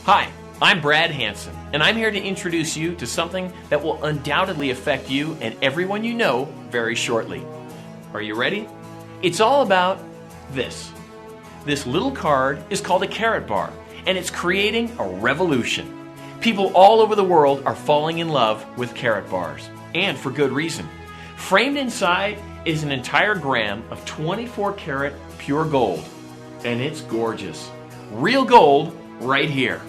Hi, I'm Brad Hansen, and I'm here to introduce you to something that will undoubtedly affect you and everyone you know very shortly. Are you ready? It's all about this. This little card is called a Karatbar, and it's creating a revolution. People all over the world are falling in love with Karatbars, and for good reason. Framed inside is an entire gram of 24 karat pure gold, and it's gorgeous. Real gold right here.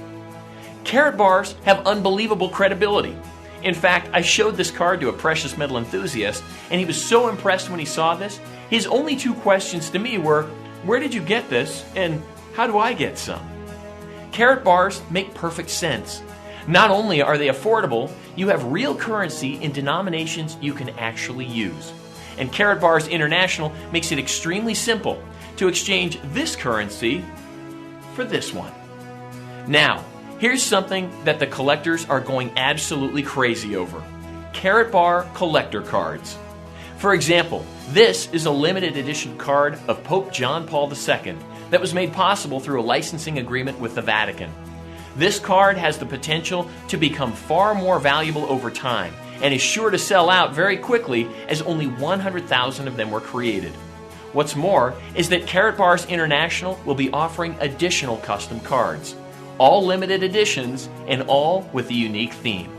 Karatbars have unbelievable credibility. In fact, I showed this card to a precious metal enthusiast, and he was so impressed when he saw this. His only two questions to me were, where did you get this, and how do I get some? Karatbars make perfect sense. Not only are they affordable, you have real currency in denominations you can actually use. And Karatbars International makes it extremely simple to exchange this currency for this one. Now, here's something that the collectors are going absolutely crazy over. Karatbar collector cards. For example, this is a limited edition card of Pope John Paul II that was made possible through a licensing agreement with the Vatican. This card has the potential to become far more valuable over time and is sure to sell out very quickly, as only 100,000 of them were created. What's more is that Karatbars International will be offering additional custom cards, all limited editions and all with a unique theme.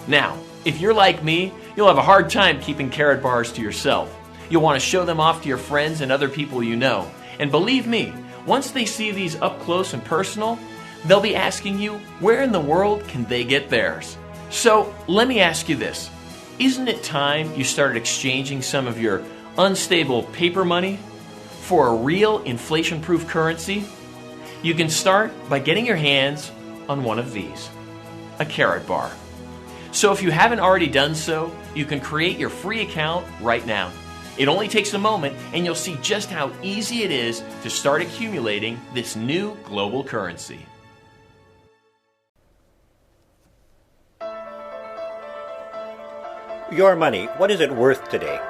Now, if you're like me, you'll have a hard time keeping Karatbars to yourself. You'll want to show them off to your friends and other people you know. And believe me, once they see these up close and personal, they'll be asking you, where in the world can they get theirs? So let me ask you this. Isn't it time you started exchanging some of your unstable paper money for a real inflation-proof currency? You can start by getting your hands on one of these, a Karatbar. So if you haven't already done so, you can create your free account right now. It only takes a moment, and you'll see just how easy it is to start accumulating this new global currency. Your money, what is it worth today?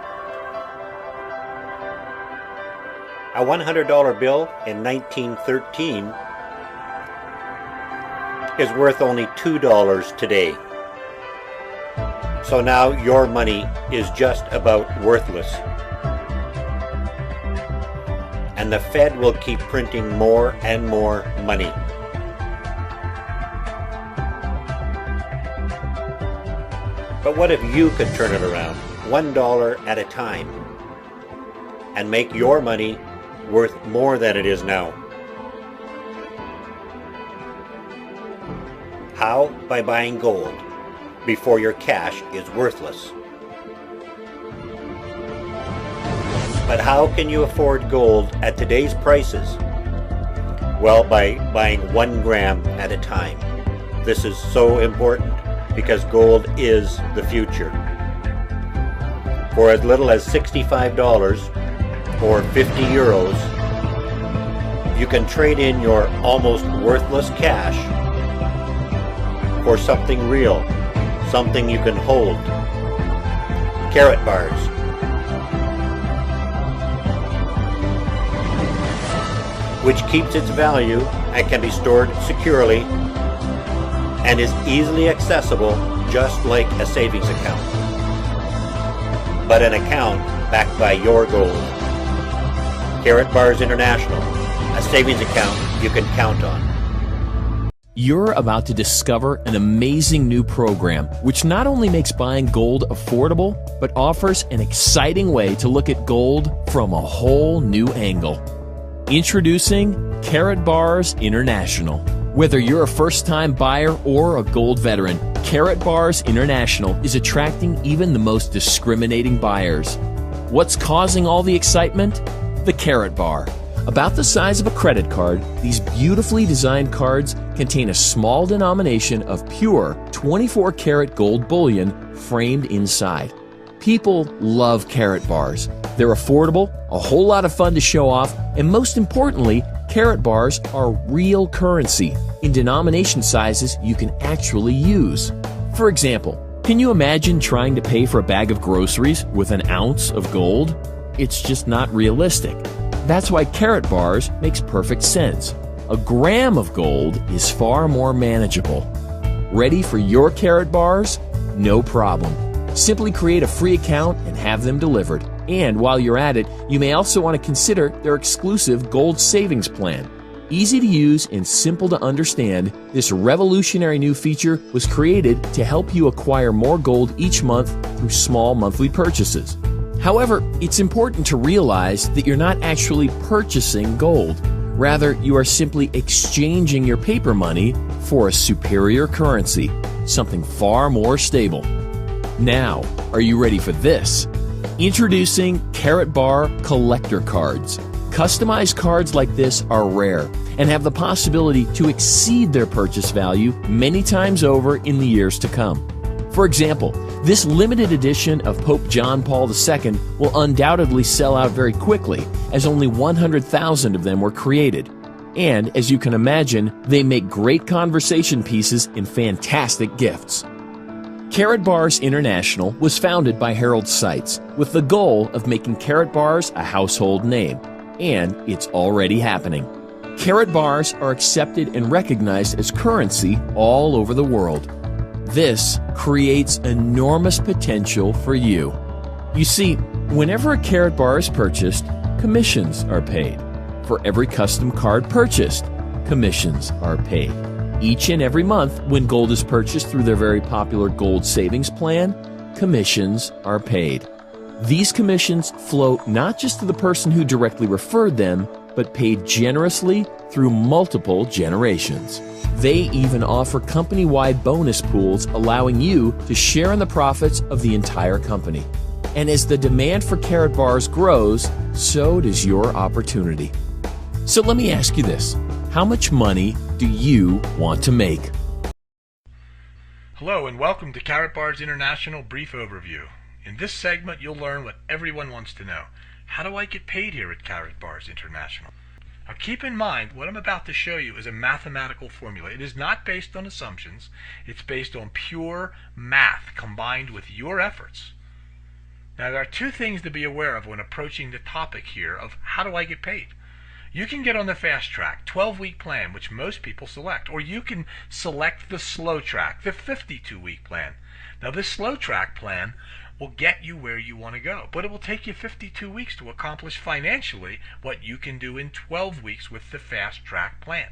A $100 bill in 1913 is worth only $2 today. So now your money is just about worthless. And the Fed will keep printing more and more money. But what if you could turn it around, $1 at a time, and make your money worth more than it is now? How? By buying gold before your cash is worthless. But how can you afford gold at today's prices? Well, by buying 1 gram at a time. This is so important because gold is the future. For as little as $65 or 50 euros, you can trade in your almost worthless cash for something real, something you can hold. Karatbars. Which keeps its value and can be stored securely and is easily accessible, just like a savings account. But an account backed by your gold. Karatbars International, a savings account you can count on. You're about to discover an amazing new program which not only makes buying gold affordable, but offers an exciting way to look at gold from a whole new angle. Introducing Karatbars International. Whether you're a first-time buyer or a gold veteran, Karatbars International is attracting even the most discriminating buyers. What's causing all the excitement? The Karatbar. About the size of a credit card, these beautifully designed cards contain a small denomination of pure 24 karat gold bullion framed inside. People love Karatbars. They're affordable, a whole lot of fun to show off, and most importantly, Karatbars are real currency in denomination sizes you can actually use. For example, can you imagine trying to pay for a bag of groceries with an ounce of gold? It's just not realistic. That's why Karatbars makes perfect sense. a gram of gold is far more manageable. Ready for your Karatbars? No problem. Simply create a free account and have them delivered. And while you're at it, you may also want to consider their exclusive Gold Savings Plan. Easy to use and simple to understand, this revolutionary new feature was created to help you acquire more gold each month through small monthly purchases. However, it's important to realize that you're not actually purchasing gold. Rather, you are simply exchanging your paper money for a superior currency, something far more stable. Now, are you ready for this? Introducing Karatbar Collector Cards. Customized cards like this are rare and have the possibility to exceed their purchase value many times over in the years to come. For example, this limited edition of Pope John Paul II will undoubtedly sell out very quickly, as only 100,000 of them were created. And, as you can imagine, they make great conversation pieces and fantastic gifts. Karatbars International was founded by Harold Seitz with the goal of making Karatbars a household name, and it's already happening. Karatbars are accepted and recognized as currency all over the world. This creates enormous potential for you. You see, whenever a Karatbar is purchased, commissions are paid. For every custom card purchased, commissions are paid. Each and every month, when gold is purchased through their very popular Gold Savings Plan, commissions are paid. These commissions flow not just to the person who directly referred them, but paid generously through multiple generations. They even offer company-wide bonus pools allowing you to share in the profits of the entire company. And as the demand for Karatbars grows, so does your opportunity. So let me ask you this. How much money do you want to make? Hello and welcome to Karatbars International Brief Overview. In this segment, you'll learn what everyone wants to know. How do I get paid here at Karatbars International? Now keep in mind, what I'm about to show you is a mathematical formula. It is not based on assumptions. It's based on pure math combined with your efforts. Now there are two things to be aware of when approaching the topic here of how do I get paid. You can get on the fast track, 12-week plan, which most people select, or you can select the slow track, the 52-week plan. Now this slow track plan will get you where you want to go, but it will take you 52 weeks to accomplish financially what you can do in 12 weeks with the fast track plan.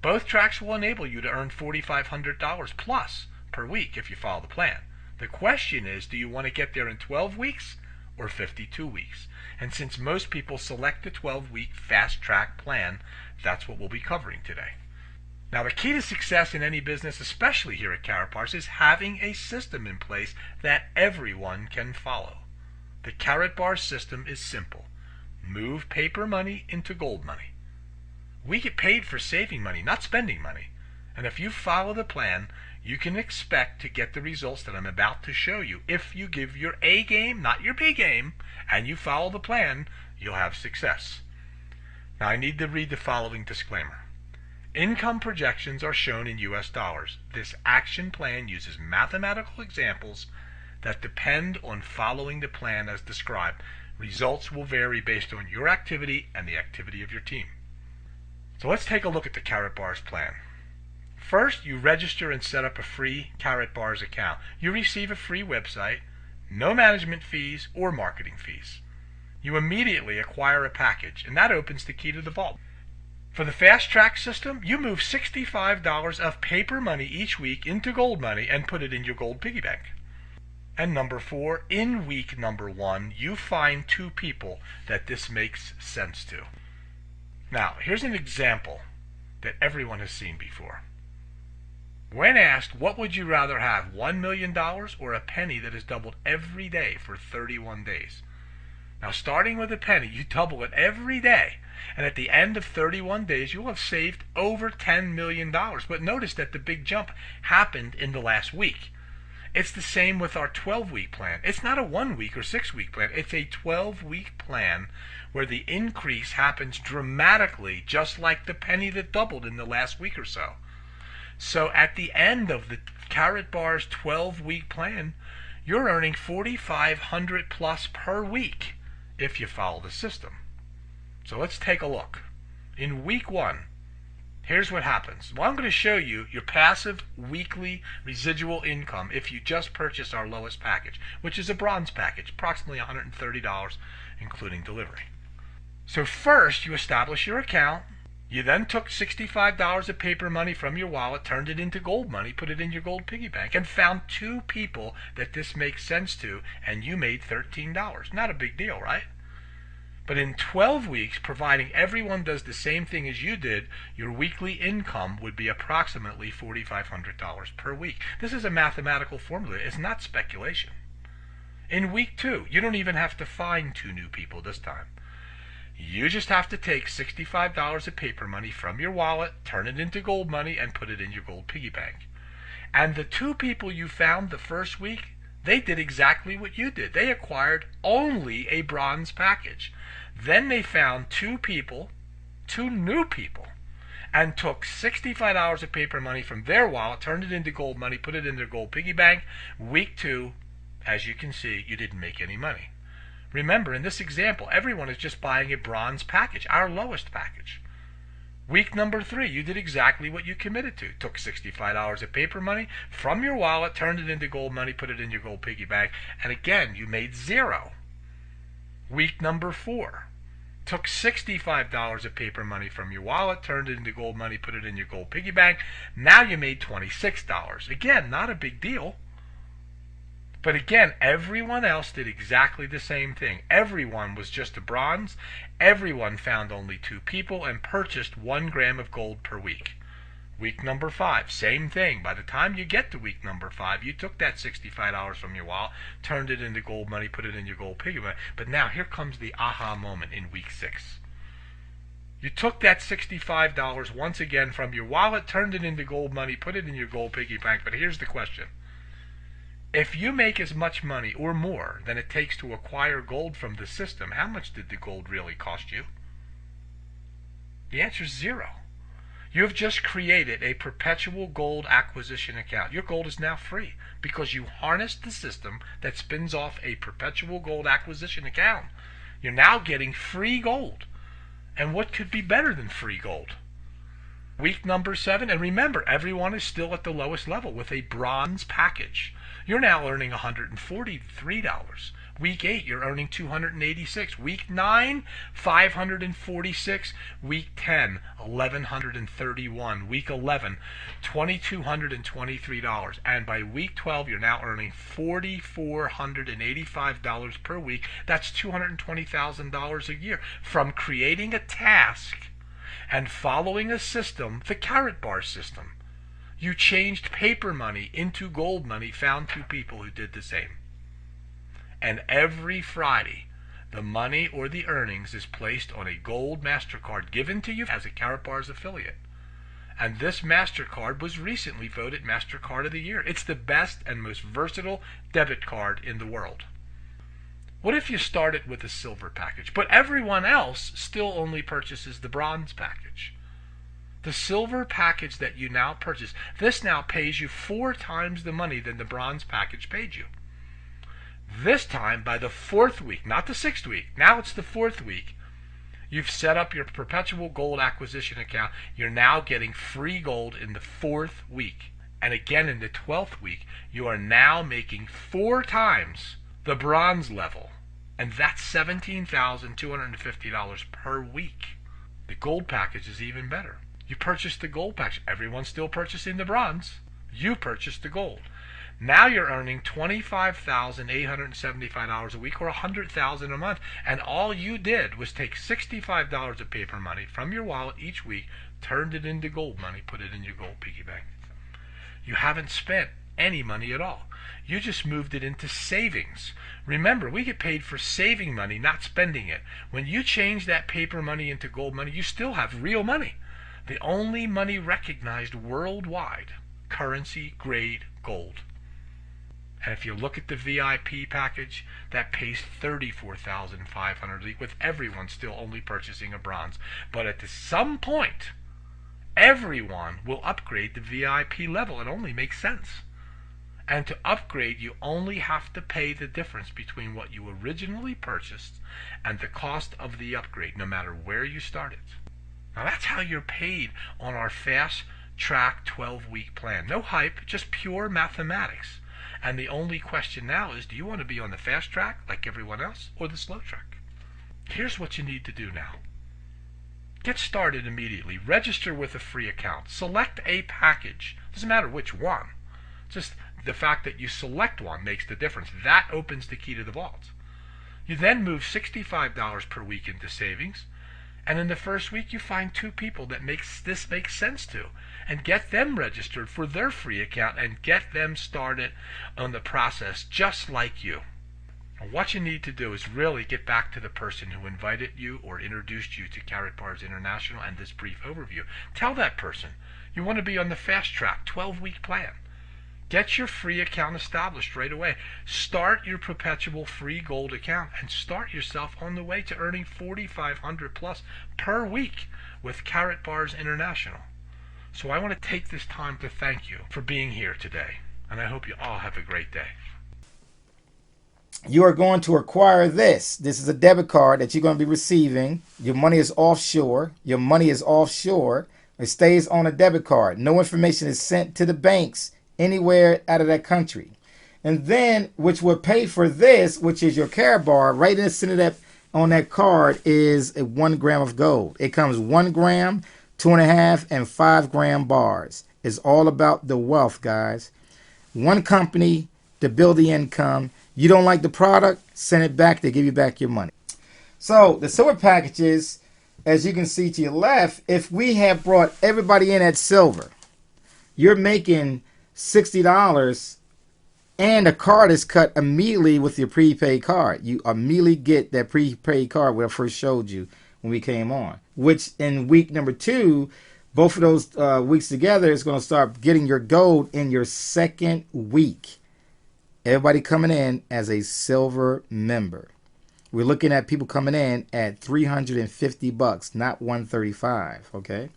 Both tracks will enable you to earn $4,500 plus per week if you follow the plan. The question is, do you want to get there in 12 weeks or 52 weeks? And since most people select the 12-week fast track plan, that's what we'll be covering today. Now the key to success in any business, especially here at Karatbars, is having a system in place that everyone can follow. The Karatbars system is simple. Move paper money into gold money. We get paid for saving money, not spending money. And if you follow the plan, you can expect to get the results that I'm about to show you. If you give your A game, not your B game, and you follow the plan, you'll have success. Now I need to read the following disclaimer. Income projections are shown in US dollars. This action plan uses mathematical examples that depend on following the plan as described. Results will vary based on your activity and the activity of your team. So let's take a look at the Karatbars plan. First, you register and set up a free Karatbars account. You receive a free website, no management fees or marketing fees. You immediately acquire a package, and that opens the key to the vault. For the fast track system, you move $65 of paper money each week into gold money and put it in your gold piggy bank. And number 4, in week number 1, you find 2 people that this makes sense to. Now, here's an example that everyone has seen before. When asked, what would you rather have, $1 million or a penny that is doubled every day for 31 days? Now, starting with a penny, you double it every day, and at the end of 31 days, you'll have saved over $10 million. But notice that the big jump happened in the last week. It's the same with our 12-week plan. It's not a 1-week or 6-week plan. It's a 12-week plan where the increase happens dramatically, just like the penny that doubled in the last week or so. So at the end of the Karatbars 12-week plan, you're earning $4,500 plus per week if you follow the system. So let's take a look. In week 1, Here's what happens. Well, I'm going to show you your passive weekly residual income if you just purchase our lowest package, which is a bronze package, approximately $130, including delivery. So first, you establish your account. You then took $65 of paper money from your wallet, turned it into gold money, put it in your gold piggy bank, and found 2 people that this makes sense to, and you made $13. Not a big deal, right? But in 12 weeks, providing everyone does the same thing as you did, your weekly income would be approximately $4,500 per week. This is a mathematical formula. It's not speculation. In week 2, you don't even have to find 2 new people this time. You just have to take $65 of paper money from your wallet, turn it into gold money, and put it in your gold piggy bank. And the 2 people you found the first week, they did exactly what you did. They acquired only a bronze package. Then they found 2 people, 2 new people, and took $65 of paper money from their wallet, turned it into gold money, put it in their gold piggy bank. Week 2, as you can see, you didn't make any money. Remember, in this example, everyone is just buying a bronze package, our lowest package. Week number 3, you did exactly what you committed to. Took $65 of paper money from your wallet, turned it into gold money, put it in your gold piggy bank, and again, you made 0. Week number 4, took $65 of paper money from your wallet, turned it into gold money, put it in your gold piggy bank. Now you made $26. Again, not a big deal. But again, everyone else did exactly the same thing. Everyone was just a bronze. Everyone found only 2 people and purchased 1 gram of gold per week. Week number 5, same thing. By the time you get to week number 5, you took that $65 from your wallet, turned it into gold money, put it in your gold piggy bank. But now here comes the aha moment in week 6. You took that $65 once again from your wallet, turned it into gold money, put it in your gold piggy bank. But here's the question. If you make as much money or more than it takes to acquire gold from the system, how much did the gold really cost you? The answer is 0. You have just created a perpetual gold acquisition account. Your gold is now free because you harnessed the system that spins off a perpetual gold acquisition account. You're now getting free gold. And what could be better than free gold? Week number 7, and remember, everyone is still at the lowest level with a bronze package. You're now earning $143. Week 8, you're earning $286. Week 9, $546. Week 10, $1,131. Week 11, $2,223. And by week 12, you're now earning $4,485 per week. That's $220,000 a year from creating a task and following a system, the Karatbars system. You changed paper money into gold money, found 2 people who did the same. And every Friday, the money or the earnings is placed on a gold MasterCard given to you as a Karatbars affiliate. And this MasterCard was recently voted MasterCard of the Year. It's the best and most versatile debit card in the world. What if you started with a silver package, but everyone else still only purchases the bronze package? The silver package that you now purchase, this now pays you 4 times the money than the bronze package paid you. This time, by the 4th week, not the 6th week, now it's the 4th week, you've set up your perpetual gold acquisition account. You're now getting free gold in the 4th week. And again in the 12th week, you are now making 4 times the bronze level. And that's $17,250 per week. The gold package is even better. You purchased the gold package. Everyone's still purchasing the bronze. You purchased the gold. Now you're earning $25,875 a week or $100,000 a month. And all you did was take $65 of paper money from your wallet each week, turned it into gold money, put it in your gold piggy bank. You haven't spent any money at all. You just moved it into savings. Remember, we get paid for saving money, not spending it. When you change that paper money into gold money, you still have real money. The only money recognized worldwide, currency grade gold. And if you look at the VIP package, that pays $34,500 with everyone still only purchasing a bronze. But at some point, everyone will upgrade the VIP level. It only makes sense. And to upgrade, you only have to pay the difference between what you originally purchased and the cost of the upgrade, no matter where you started. Now that's how you're paid on our fast track 12-week plan. No hype, just pure mathematics. And the only question now is, do you want to be on the fast track like everyone else or the slow track? Here's what you need to do now. Get started immediately. Register with a free account. Select a package. Doesn't matter which one. Just the fact that you select one makes the difference. That opens the key to the vault. You then move $65 per week into savings, and in the first week you find 2 people that makes sense to, and get them registered for their free account and get them started on the process just like you. And what you need to do is really get back to the person who invited you or introduced you to Karatbars International and this brief overview. Tell that person you want to be on the fast track 12-week plan. Get your free account established right away. Start your perpetual free gold account and start yourself on the way to earning $4,500 plus per week with Karatbars International. So I want to take this time to thank you for being here today, and I hope you all have a great day. You are going to acquire this. This is a debit card that you're going to be receiving. Your money is offshore. Your money is offshore. It stays on a debit card. No information is sent to the banks anywhere out of that country. And then, which will pay for this, which is your Karatbar, right in the center of that, on that card is a 1 gram of gold. It comes 1 gram, 2.5, and 5 gram bars. It's all about the wealth, guys. One company to build the income. You don't like the product, send it back. They give you back your money. So the silver packages, as you can see to your left, if we have brought everybody in at silver, you're making $60, and the card is cut immediately with your prepaid card. You immediately get that prepaid card what I first showed you when we came on, which in week number 2, both of those weeks together is going to start getting your gold in your second week. Everybody coming in as a silver member. We're looking at people coming in at $350, not $135. Okay,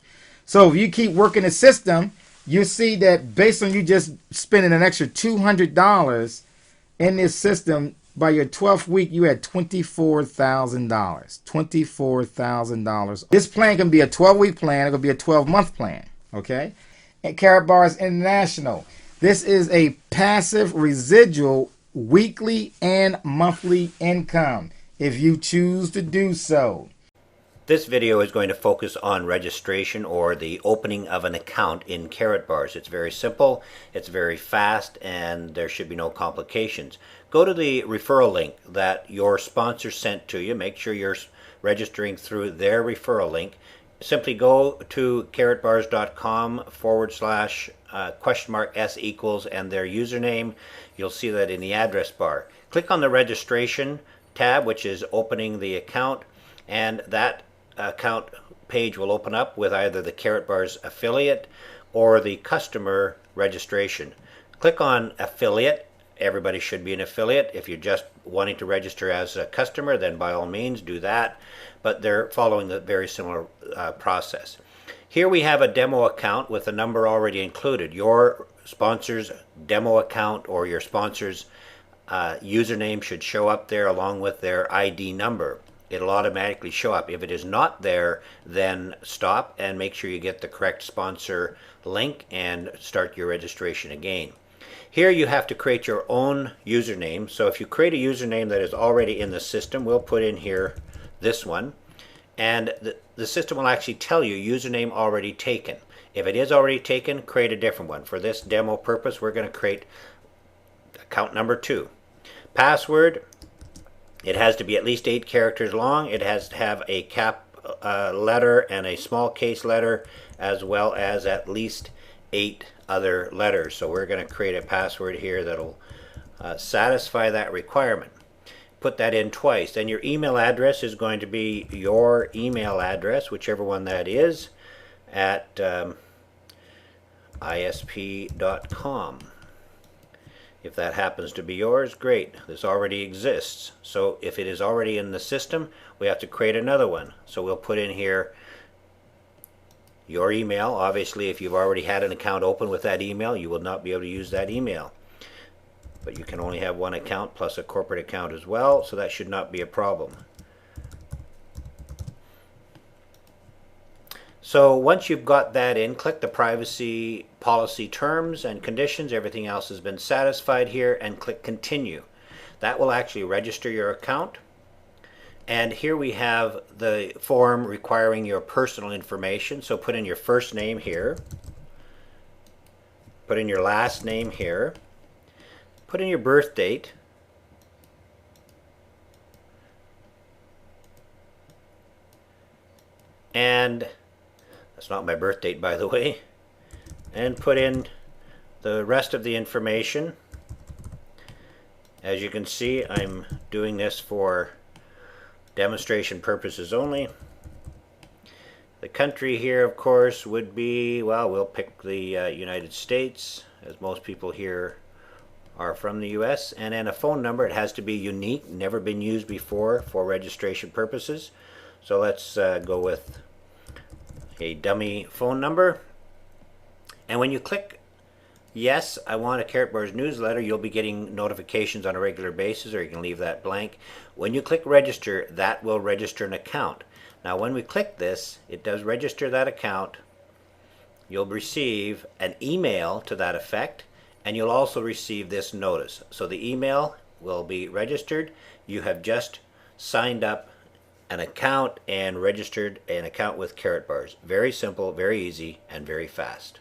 so if you keep working the system, you see that based on you just spending an extra $200 in this system, by your 12th week, you had $24,000. $24,000. This plan can be a 12-week plan. It could be a 12-month plan. Okay, and Karatbars International. This is a passive residual weekly and monthly income if you choose to do so. This video is going to focus on registration or the opening of an account in Karatbars. It's very simple, it's very fast, and there should be no complications. Go to the referral link that your sponsor sent to you. Make sure you're registering through their referral link. Simply go to karatbars.com/*S equals and their username. You'll see that in the address bar. Click on the registration tab, which is opening the account, and that account page will open up with either the Karatbars affiliate or the customer registration. Click on affiliate. Everybody should be an affiliate. If you're just wanting to register as a customer, then by all means do that, but they're following the very similar process. Here we have a demo account with a number already included. Your sponsor's demo account or your sponsor's username should show up there along with their ID number. It'll automatically show up. If it is not there, then stop and make sure you get the correct sponsor link and start your registration again. Here you have to create your own username. So if you create a username that is already in the system, we'll put in here this one, and the system will actually tell you username already taken. If it is already taken, create a different one. For this demo purpose, we're going to create account number 2. Password, it has to be at least 8 characters long. It has to have a cap letter and a small case letter, as well as at least 8 other letters. So we're going to create a password here that'll satisfy that requirement. Put that in twice. Then your email address is going to be your email address, whichever one that is, at isp.com. If that happens to be yours, great. This already exists. So if it is already in the system, we have to create another one. So we'll put in here your email. Obviously, if you've already had an account open with that email, you will not be able to use that email. But you can only have one account plus a corporate account as well, so that should not be a problem. So once you've got that in, click the privacy policy terms and conditions. Everything else has been satisfied here, and click continue. That will actually register your account. And here we have the form requiring your personal information. So put in your first name here. Put in your last name here. Put in your birth date. And that's not my birth date, by the way. And put in the rest of the information. As you can see, I'm doing this for demonstration purposes only. The country here, of course, would be, well, we'll pick the United States, as most people here are from the US. And then a phone number. It has to be unique, never been used before for registration purposes. So let's go with a dummy phone number. And when you click yes, I want a Karatbars newsletter, you'll be getting notifications on a regular basis, or you can leave that blank. When you click register, that will register an account. Now when we click this, it does register that account. You'll receive an email to that effect, and you'll also receive this notice. So the email will be registered. You have just signed up an account and registered an account with Karatbars. Very simple, very easy, and very fast.